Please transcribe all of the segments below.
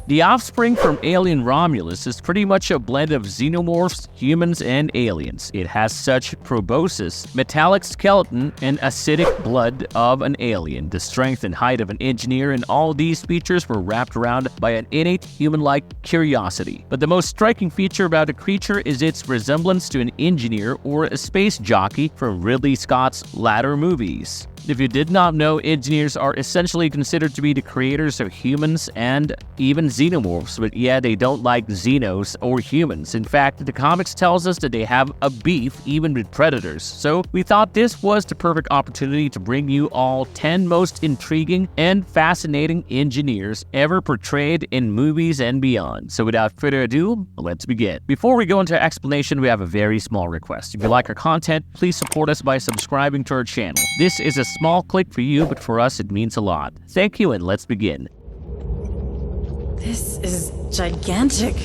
The offspring from alien Romulus is pretty much a blend of xenomorphs, humans, and aliens. It has such proboscis, metallic skeleton, and acidic blood of an alien, the strength and height of an engineer, and all these features were wrapped around by an innate human-like curiosity. But the most striking feature about the creature is its resemblance to an engineer or a space jockey from Ridley Scott's latter movies. If you did not know, engineers are essentially considered to be the creators of humans and even xenomorphs, but yeah, they don't like xenos or humans. In fact, the comics tells us that they have a beef even with predators. So we thought this was the perfect opportunity to bring you all 10 most intriguing and fascinating engineers ever portrayed in movies and beyond. So without further ado, let's begin. Before we go into our explanation, we have a very small request. If you like our content, please support us by subscribing to our channel. This is a small click for you, but for us it means a lot. Thank you, and let's begin. This is gigantic.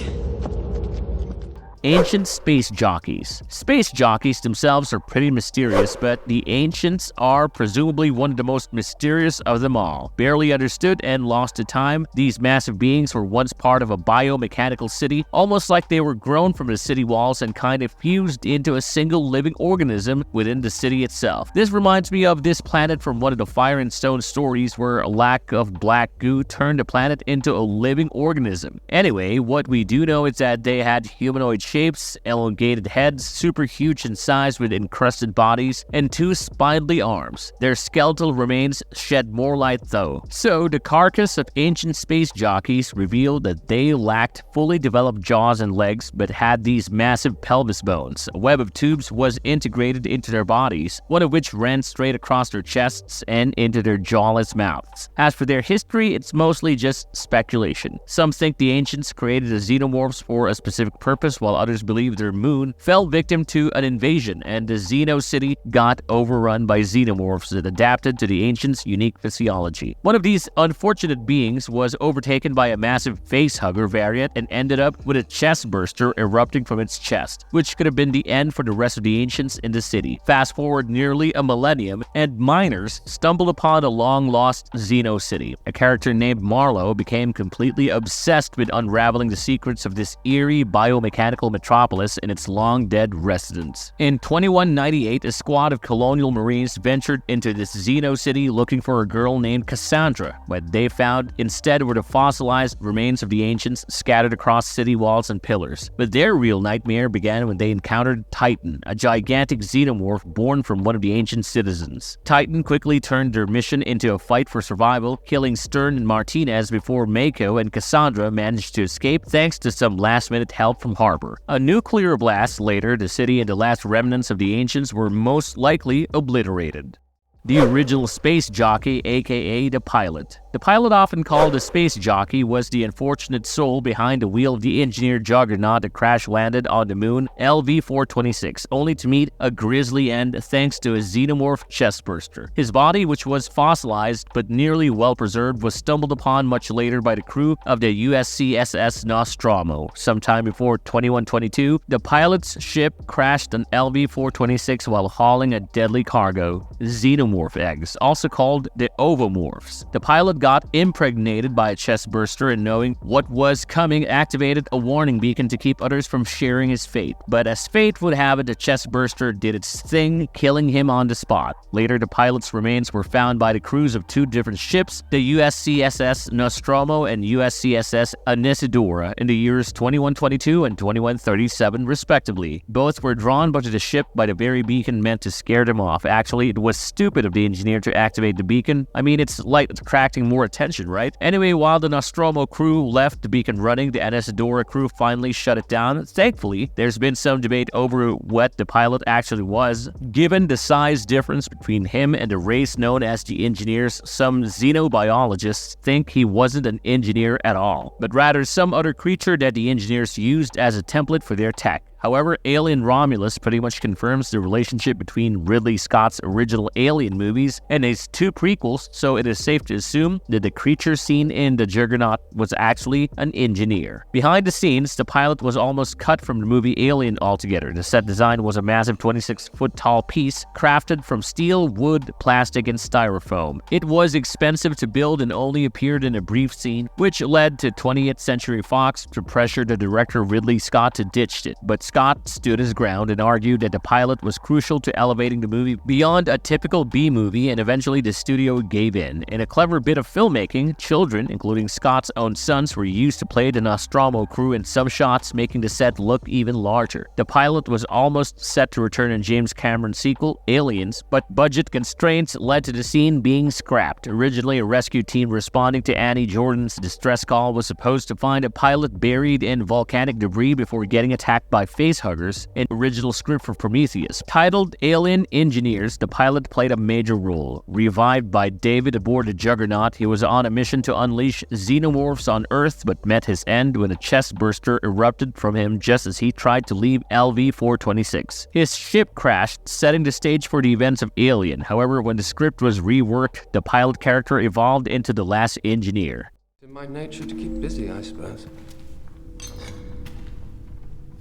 Ancient space jockeys. Space jockeys themselves are pretty mysterious, but the ancients are presumably one of the most mysterious of them all. Barely understood and lost to time, these massive beings were once part of a biomechanical city, almost like they were grown from the city walls and kind of fused into a single living organism within the city itself. This reminds me of this planet from one of the Fire and Stone stories, where a lack of black goo turned the planet into a living organism. Anyway, what we do know is that they had humanoid shapes, elongated heads, super huge in size with encrusted bodies, and 2 spindly arms. Their skeletal remains shed more light though. So the carcass of ancient space jockeys revealed that they lacked fully developed jaws and legs, but had these massive pelvis bones. A web of tubes was integrated into their bodies, one of which ran straight across their chests and into their jawless mouths. As for their history, it's mostly just speculation. Some think the ancients created the xenomorphs for a specific purpose, while others believe their moon fell victim to an invasion and the Xeno city got overrun by xenomorphs that adapted to the ancients' unique physiology. One of these unfortunate beings was overtaken by a massive facehugger variant and ended up with a chest burster erupting from its chest, which could have been the end for the rest of the ancients in the city. Fast forward nearly a millennium, and miners stumbled upon a long-lost Xeno city. A character named Marlowe became completely obsessed with unraveling the secrets of this eerie biomechanical metropolis and its long-dead residents. In 2198, a squad of colonial marines ventured into this Xeno city looking for a girl named Cassandra. What they found instead were the fossilized remains of the ancients scattered across city walls and pillars. But their real nightmare began when they encountered Titan, a gigantic xenomorph born from one of the ancient citizens. Titan quickly turned their mission into a fight for survival, killing Stern and Martinez before Mako and Cassandra managed to escape thanks to some last-minute help from Harbor. A nuclear blast later, the city and the last remnants of the ancients were most likely obliterated. The original space jockey, aka the pilot. The pilot, often called a space jockey, was the unfortunate soul behind the wheel of the engineered juggernaut that crash-landed on the moon LV-426, only to meet a grisly end thanks to a xenomorph chestburster. His body, which was fossilized but nearly well-preserved, was stumbled upon much later by the crew of the USCSS Nostromo. Sometime before 2122, the pilot's ship crashed on LV-426 while hauling a deadly cargo, xenomorph eggs, also called the ovomorphs. The pilot got impregnated by a chest burster, and knowing what was coming, activated a warning beacon to keep others from sharing his fate. But as fate would have it, the chest burster did its thing, killing him on the spot. Later, the pilot's remains were found by the crews of 2 different ships, the USCSS Nostromo and USCSS Anesidora, in the years 2122 and 2137 respectively. Both were drawn to the ship by the very beacon meant to scare them off. Actually, it was stupid of the engineer to activate the beacon. I mean, it's like attracting more attention, right? Anyway, while the Nostromo crew left the beacon running, the Anesidora crew finally shut it down. Thankfully, there's been some debate over what the pilot actually was. Given the size difference between him and the race known as the engineers, some xenobiologists think he wasn't an engineer at all, but rather some other creature that the engineers used as a template for their tech. However, Alien Romulus pretty much confirms the relationship between Ridley Scott's original Alien movies and his 2 prequels, so it is safe to assume that the creature seen in the Juggernaut was actually an engineer. Behind the scenes, the pilot was almost cut from the movie Alien altogether. The set design was a massive 26-foot-tall piece crafted from steel, wood, plastic, and styrofoam. It was expensive to build and only appeared in a brief scene, which led to 20th Century Fox to pressure the director Ridley Scott to ditch it. But Scott stood his ground and argued that the pilot was crucial to elevating the movie beyond a typical B-movie, and eventually the studio gave in. In a clever bit of filmmaking, children, including Scott's own sons, were used to play the Nostromo crew in some shots, making the set look even larger. The pilot was almost set to return in James Cameron's sequel, Aliens, but budget constraints led to the scene being scrapped. Originally, a rescue team responding to Annie Jordan's distress call was supposed to find a pilot buried in volcanic debris before getting attacked by facehuggers. An original script for Prometheus. Titled Alien Engineers, the pilot played a major role. Revived by David aboard the Juggernaut, he was on a mission to unleash xenomorphs on Earth, but met his end when a chest burster erupted from him just as he tried to leave LV-426. His ship crashed, setting the stage for the events of Alien. However, when the script was reworked, the pilot character evolved into the last engineer. It's in my nature to keep busy, I suppose.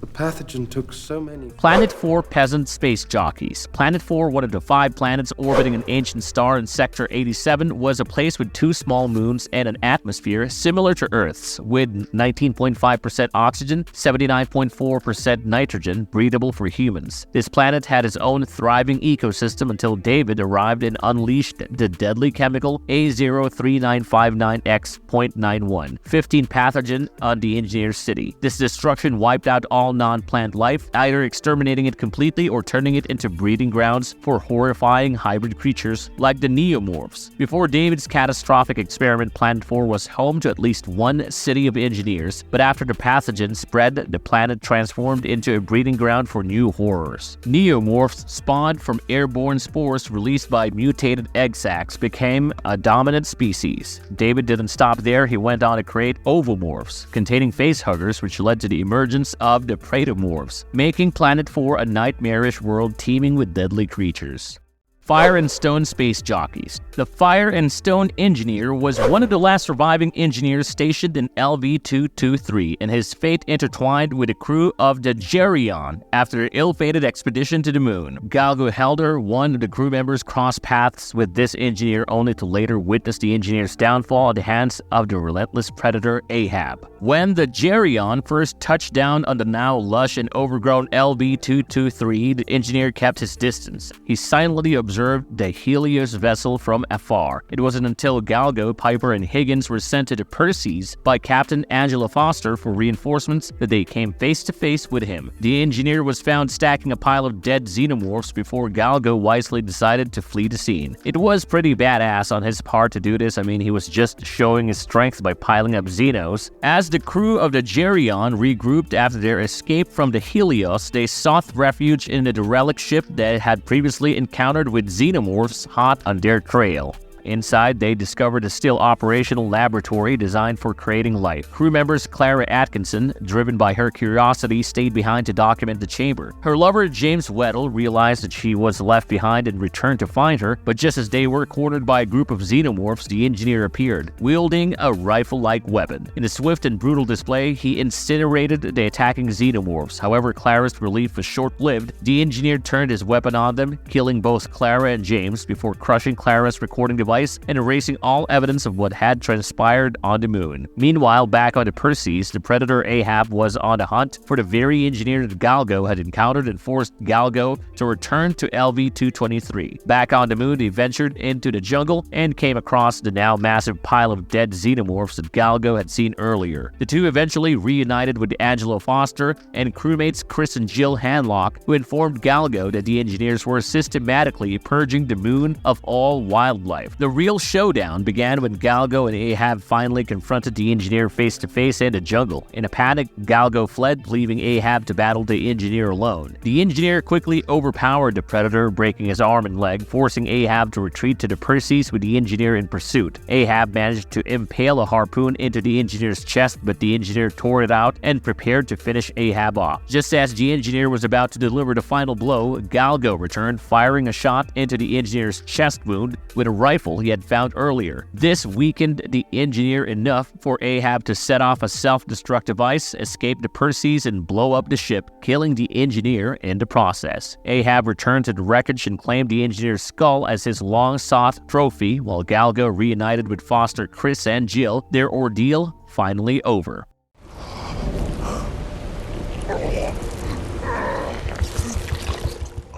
The pathogen took so many... Planet 4 Peasant Space Jockeys. Planet 4, one of the 5 planets orbiting an ancient star in Sector 87, was a place with 2 small moons and an atmosphere similar to Earth's, with 19.5% oxygen, 79.4% nitrogen, breathable for humans. This planet had its own thriving ecosystem until David arrived and unleashed the deadly chemical A03959X.91, 15 pathogen on the engineer's city. This destruction wiped out all non-plant life, either exterminating it completely or turning it into breeding grounds for horrifying hybrid creatures like the neomorphs. Before David's catastrophic experiment, Planet 4 was home to at least 1 city of engineers, but after the pathogen spread, the planet transformed into a breeding ground for new horrors. Neomorphs, spawned from airborne spores released by mutated egg sacs, became a dominant species. David didn't stop there. He went on to create ovomorphs, containing facehuggers, which led to the emergence of the Praetomorphs, making Planet 4 a nightmarish world teeming with deadly creatures. Fire and Stone Space Jockeys. The Fire and Stone engineer was one of the last surviving engineers stationed in LV-223, and his fate intertwined with the crew of the Geryon after their ill-fated expedition to the moon. Galgo Helder, one of the crew members, crossed paths with this engineer only to later witness the engineer's downfall at the hands of the relentless predator Ahab. When the Geryon first touched down on the now lush and overgrown LV-223, the engineer kept his distance. He silently observed the Helios vessel from afar. It wasn't until Galgo, Piper, and Higgins were sent to the Perseus by Captain Angela Foster for reinforcements that they came face to face with him. The engineer was found stacking a pile of dead xenomorphs before Galgo wisely decided to flee the scene. It was pretty badass on his part to do this. I mean, he was just showing his strength by piling up xenos. As the crew of the Geryon regrouped after their escape from the Helios, they sought refuge in the derelict ship they had previously encountered with xenomorphs hot on their trail. Inside, they discovered a still operational laboratory designed for creating life. Crew members Clara Atkinson, driven by her curiosity, stayed behind to document the chamber. Her lover, James Weddle, realized that she was left behind and returned to find her, but just as they were cornered by a group of xenomorphs, the engineer appeared, wielding a rifle-like weapon. In a swift and brutal display, he incinerated the attacking xenomorphs. However, Clara's relief was short-lived. The engineer turned his weapon on them, killing both Clara and James before crushing Clara's recording device and erasing all evidence of what had transpired on the moon. Meanwhile, back on the Perseus, the predator Ahab was on a hunt for the very engineer that Galgo had encountered and forced Galgo to return to LV-223. Back on the moon, they ventured into the jungle and came across the now massive pile of dead xenomorphs that Galgo had seen earlier. The two eventually reunited with Angelo Foster and crewmates Chris and Jill Hanlock, who informed Galgo that the engineers were systematically purging the moon of all wildlife. The real showdown began when Galgo and Ahab finally confronted the engineer face-to-face in a jungle. In a panic, Galgo fled, leaving Ahab to battle the engineer alone. The engineer quickly overpowered the predator, breaking his arm and leg, forcing Ahab to retreat to the Perseus with the engineer in pursuit. Ahab managed to impale a harpoon into the engineer's chest, but the engineer tore it out and prepared to finish Ahab off. Just as the engineer was about to deliver the final blow, Galgo returned, firing a shot into the engineer's chest wound with a rifle he had found earlier. This weakened the engineer enough for Ahab to set off a self-destruct device, escape the Perseus, and blow up the ship, killing the engineer in the process. Ahab returned to the wreckage and claimed the engineer's skull as his long-sought trophy, while Galgo reunited with Foster, Chris, and Jill, their ordeal finally over.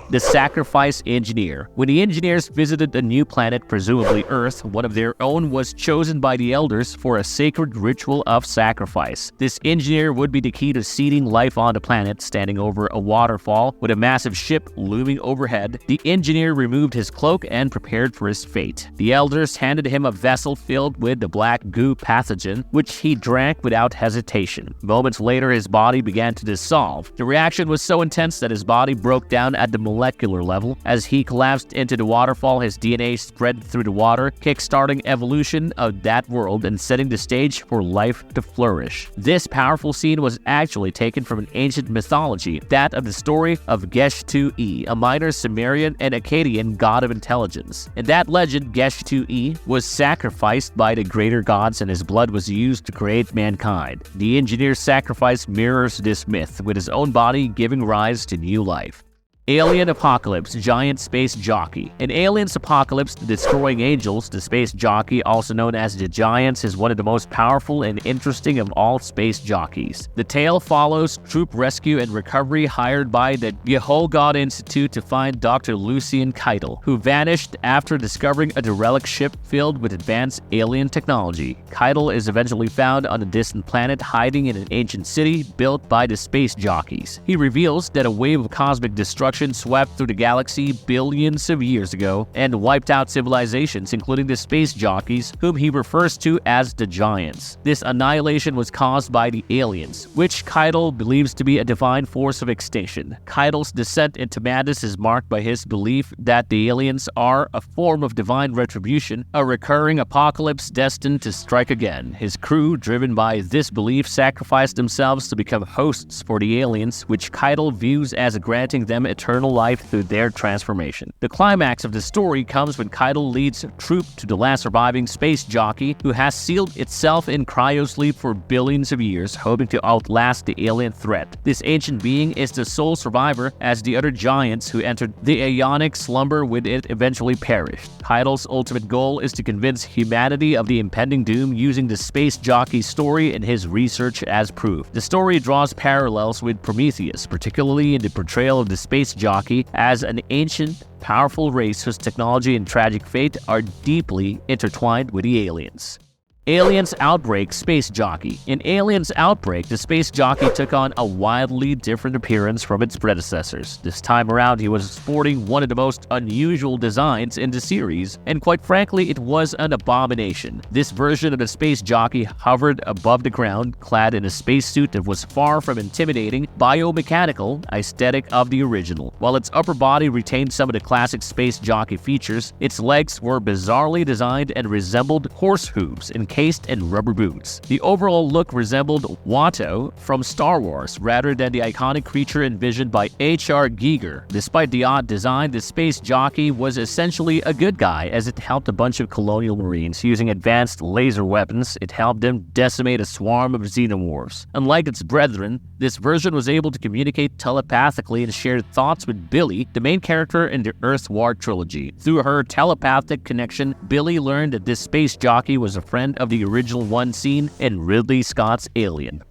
The Sacrifice Engineer. When the engineers visited a new planet, presumably Earth, one of their own was chosen by the elders for a sacred ritual of sacrifice. This engineer would be the key to seeding life on the planet. Standing over a waterfall with a massive ship looming overhead, the engineer removed his cloak and prepared for his fate. The elders handed him a vessel filled with the black goo pathogen, which he drank without hesitation. Moments later, his body began to dissolve. The reaction was so intense that his body broke down at the molecular level. As he collapsed into the waterfall, his DNA spread through the water, kick-starting evolution of that world and setting the stage for life to flourish. This powerful scene was actually taken from an ancient mythology, that of the story of Gesh-2-E, a minor Sumerian and Akkadian god of intelligence. In that legend, Gesh-2-E was sacrificed by the greater gods and his blood was used to create mankind. The engineer's sacrifice mirrors this myth, with his own body giving rise to new life. Alien Apocalypse, Giant Space Jockey. In Aliens Apocalypse, the Destroying Angels, the Space Jockey, also known as the Giants, is one of the most powerful and interesting of all space jockeys. The tale follows troop rescue and recovery hired by the Yeholgod Institute to find Dr. Lucien Keitel, who vanished after discovering a derelict ship filled with advanced alien technology. Keitel is eventually found on a distant planet, hiding in an ancient city built by the Space Jockeys. He reveals that a wave of cosmic destruction swept through the galaxy billions of years ago and wiped out civilizations, including the Space Jockeys, whom he refers to as the Giants. This annihilation was caused by the aliens, which Keitel believes to be a divine force of extinction. Keitel's descent into madness is marked by his belief that the aliens are a form of divine retribution, a recurring apocalypse destined to strike again. His crew, driven by this belief, sacrificed themselves to become hosts for the aliens, which Keitel views as granting them eternal life through their transformation. The climax of the story comes when Keitel leads a troop to the last surviving space jockey, who has sealed itself in cryosleep for billions of years, hoping to outlast the alien threat. This ancient being is the sole survivor, as the other giants who entered the aeonic slumber with it eventually perished. Keitel's ultimate goal is to convince humanity of the impending doom, using the space jockey story and his research as proof. The story draws parallels with Prometheus, particularly in the portrayal of the space jockey as an ancient, powerful race whose technology and tragic fate are deeply intertwined with the aliens. Aliens Outbreak Space Jockey. In Aliens Outbreak, the space jockey took on a wildly different appearance from its predecessors. This time around, he was sporting one of the most unusual designs in the series, and quite frankly, it was an abomination. This version of the space jockey hovered above the ground, clad in a spacesuit that was far from intimidating biomechanical aesthetic of the original. While its upper body retained some of the classic space jockey features, its legs were bizarrely designed and resembled horse hooves encased in rubber boots. The overall look resembled Watto from Star Wars rather than the iconic creature envisioned by H.R. Giger. Despite the odd design, the space jockey was essentially a good guy, as it helped a bunch of colonial marines. Using advanced laser weapons, it helped them decimate a swarm of xenomorphs. Unlike its brethren, this version was able to communicate telepathically and shared thoughts with Billy, the main character in the Earth War trilogy. Through her telepathic connection, Billy learned that this space jockey was a friend of the original one seen in Ridley Scott's Alien.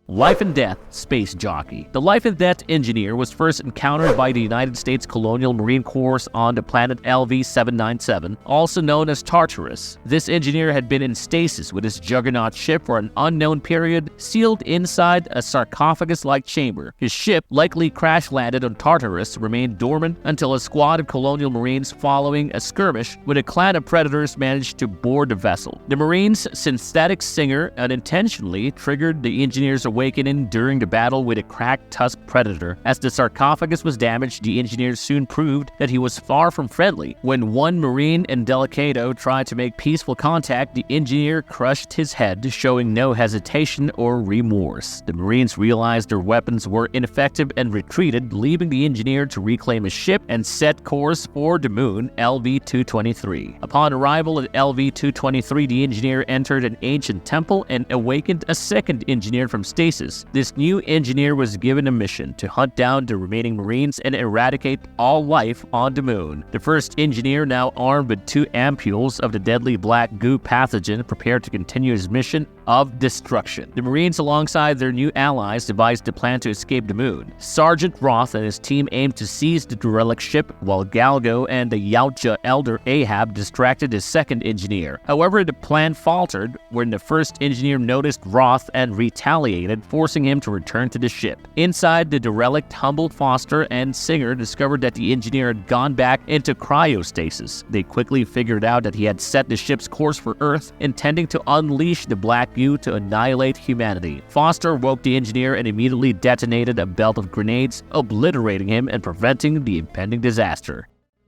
Life and Death Space Jockey. The Life and Death engineer was first encountered by the United States Colonial Marine Corps on the planet LV-797, also known as Tartarus. This engineer had been in stasis with his juggernaut ship for an unknown period, sealed inside a sarcophagus-like chamber. His ship, likely crash-landed on Tartarus, remained dormant until a squad of Colonial Marines following a skirmish with a clan of predators managed to board the vessel. The Marines' synthetic singer unintentionally triggered the engineer's awakening during the battle with a cracked-tusked predator. As the sarcophagus was damaged, the engineer soon proved that he was far from friendly. When one Marine Indelicado tried to make peaceful contact, the engineer crushed his head, showing no hesitation or remorse. The Marines realized their weapons were ineffective and retreated, leaving the engineer to reclaim his ship and set course for the moon, LV-223. Upon arrival at LV-223, the engineer entered an ancient temple and awakened a second engineer from stasis. This new engineer was given a mission to hunt down the remaining Marines and eradicate all life on the moon. The first engineer, now armed with 2 ampules of the deadly black goo pathogen, prepared to continue his mission of destruction. The Marines, alongside their new allies, devised a plan to escape the moon. Sergeant Roth and his team aimed to seize the derelict ship, while Galgo and the Yautja elder Ahab distracted his second engineer. However, the plan faltered when the first engineer noticed Roth and retaliated, forcing him to return to the ship. Inside, the derelict humbled Foster and Singer discovered that the engineer had gone back into cryostasis. They quickly figured out that he had set the ship's course for Earth, intending to unleash the black goo to annihilate humanity. Foster woke the engineer and immediately detonated a belt of grenades, obliterating him and preventing the impending disaster.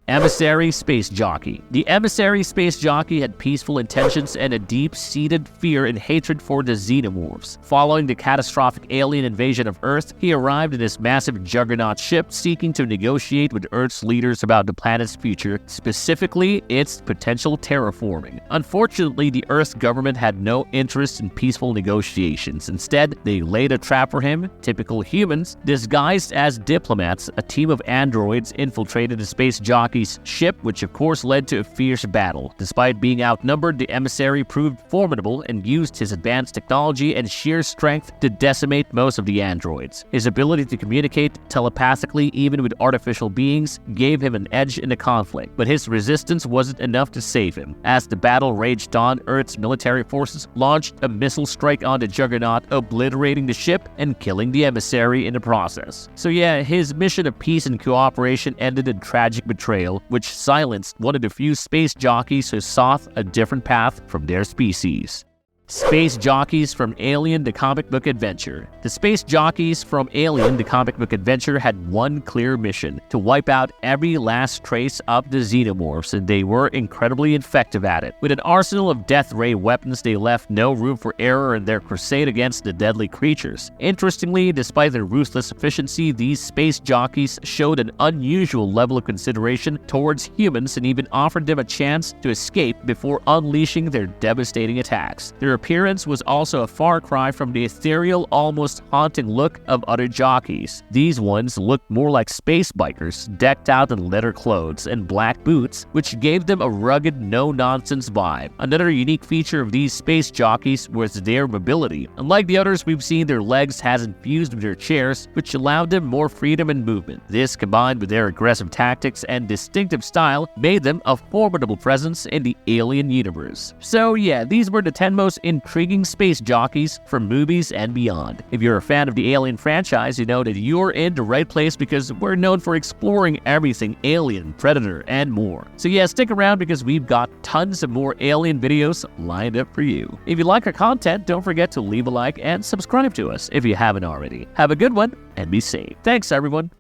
Emissary Space Jockey. The Emissary Space Jockey had peaceful intentions and a deep-seated fear and hatred for the xenomorphs. Following the catastrophic alien invasion of Earth, he arrived in his massive juggernaut ship, seeking to negotiate with Earth's leaders about the planet's future, specifically its potential terraforming. Unfortunately, the Earth government had no interest in peaceful negotiations. Instead, they laid a trap for him. Typical humans, disguised as diplomats, a team of androids infiltrated the Space Jockey ship, which of course led to a fierce battle. Despite being outnumbered, the emissary proved formidable and used his advanced technology and sheer strength to decimate most of the androids. His ability to communicate telepathically even with artificial beings gave him an edge in the conflict, but his resistance wasn't enough to save him. As the battle raged on, Earth's military forces launched a missile strike on the Juggernaut, obliterating the ship and killing the emissary in the process. So yeah, his mission of peace and cooperation ended in tragic betrayal, which silenced one of the few space jockeys who sought a different path from their species. Space Jockeys from Alien the Comic Book Adventure. The Space Jockeys from Alien the Comic Book Adventure had one clear mission: to wipe out every last trace of the xenomorphs, and they were incredibly effective at it. With an arsenal of death ray weapons, they left no room for error in their crusade against the deadly creatures. Interestingly, despite their ruthless efficiency, these Space Jockeys showed an unusual level of consideration towards humans and even offered them a chance to escape before unleashing their devastating attacks. Their appearance was also a far cry from the ethereal, almost haunting look of other jockeys. These ones looked more like space bikers, decked out in leather clothes and black boots, which gave them a rugged, no-nonsense vibe. Another unique feature of these space jockeys was their mobility. Unlike the others we've seen, their legs hasn't fused with their chairs, which allowed them more freedom and movement. This, combined with their aggressive tactics and distinctive style, made them a formidable presence in the Alien universe. So yeah, these were the 10 most intriguing space jockeys from movies and beyond. If you're a fan of the Alien franchise, you know that you're in the right place because we're known for exploring everything Alien, Predator, and more. So yeah, stick around because we've got tons of more Alien videos lined up for you. If you like our content, don't forget to leave a like and subscribe to us if you haven't already. Have a good one and be safe. Thanks, everyone.